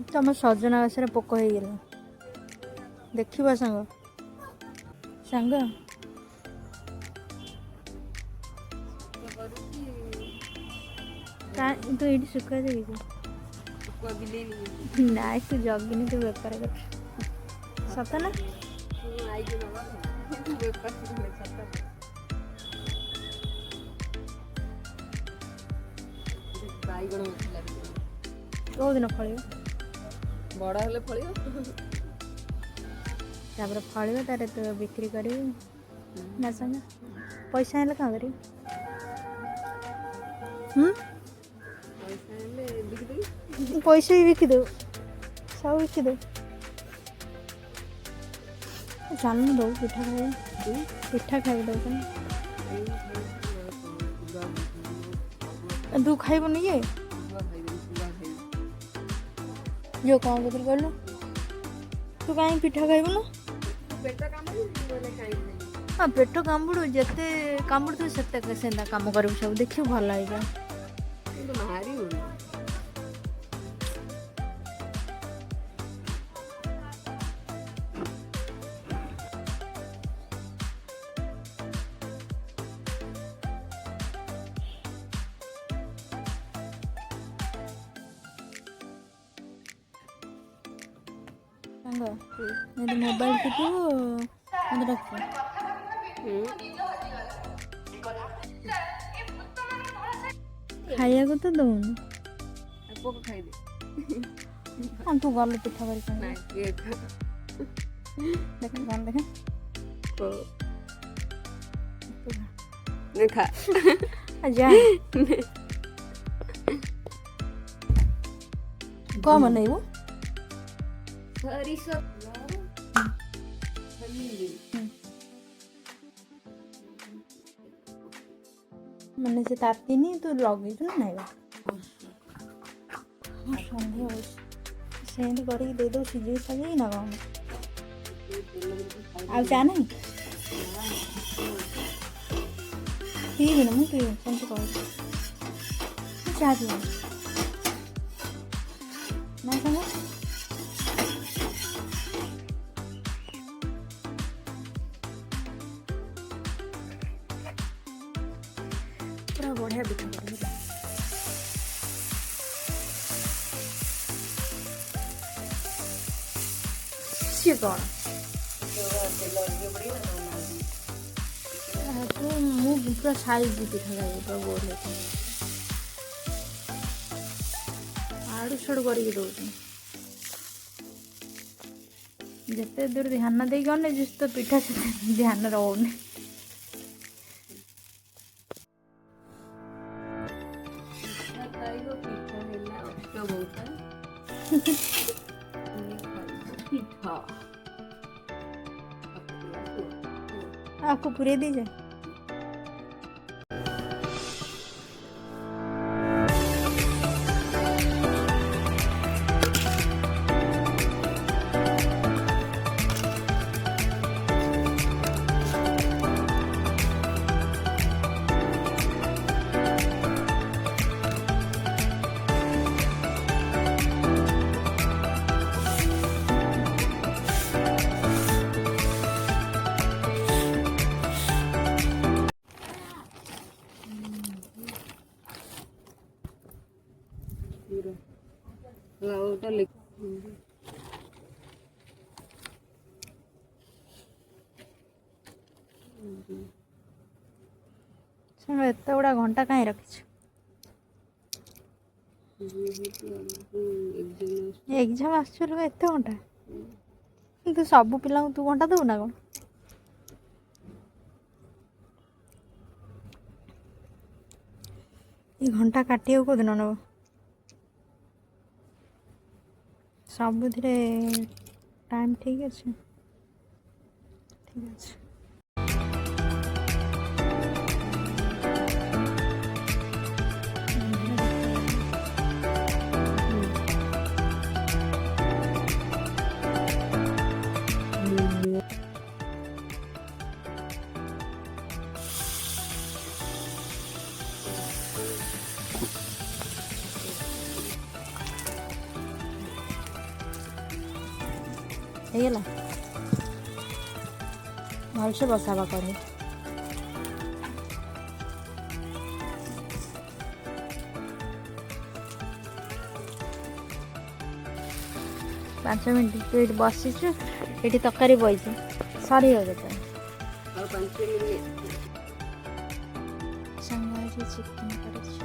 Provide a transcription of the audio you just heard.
तुम सजना गछरे पोक हो गला देखिबा सांग सांग तू ये सुखा देवी ना तू जगिनी तू बेपार कर सत ना कौ दिन फल बड़ हेले फल फल तार तो बिक्री कर ना संग पैसा है क्या कर पैसा भी बिकी दो सब बिकी दो चल दो पिठा खाए पिठा खाई दो तू खाइबन ये जो कौन कदर कहलु तू कहीं पिठा खाइबु ना हाँ पेट कामुड़ू जिते कामुड़ तू से कम कर सब देखिए भल लगे मोबाइल टिपो मत रख खाया को तो दौन तू गल पिठा कर खा जा कौन बनैबू मैंने से ताती नहीं तो लगे ना नहीं सन्देह सेंड कर दे दो सीझे सजे ना कौन आ चा नहीं पीबी ना मुझे सेंड कर चा पी ना संग पूरा बढ़िया पिठा कर सी कौन तो मुझे पूरा साइज पिठा लगे पूरा गोल है आड़ू छड़ कर दौन जिते दूर ध्यान दे गने जिस तो पिठा से ध्यान रोने आपको पूरे दीजिए एत गुड़ा घंटा कहीं रखी एग्जाम आसुल एत घंटा तो सब पिला तू घंटा दू ना कौन ये घंटा काटे को दिन नब सबुथ टाइम ठीक अच्छे ठीक अच्छे ହେଇଗଲା ଭଲସେ ବସାବା କରି। ପାଞ୍ଚ ମିନିଟ୍ ତୁ ଏଇଠି ବସିଛୁ, ଏଇଠି ତରକାରୀ ବଇଛୁ, ସରିବ କେତେ ଆଉ 5 ମିନିଟ୍। ସାଙ୍ଗ ଆଜି ଚିକେନ୍ କରିଛି।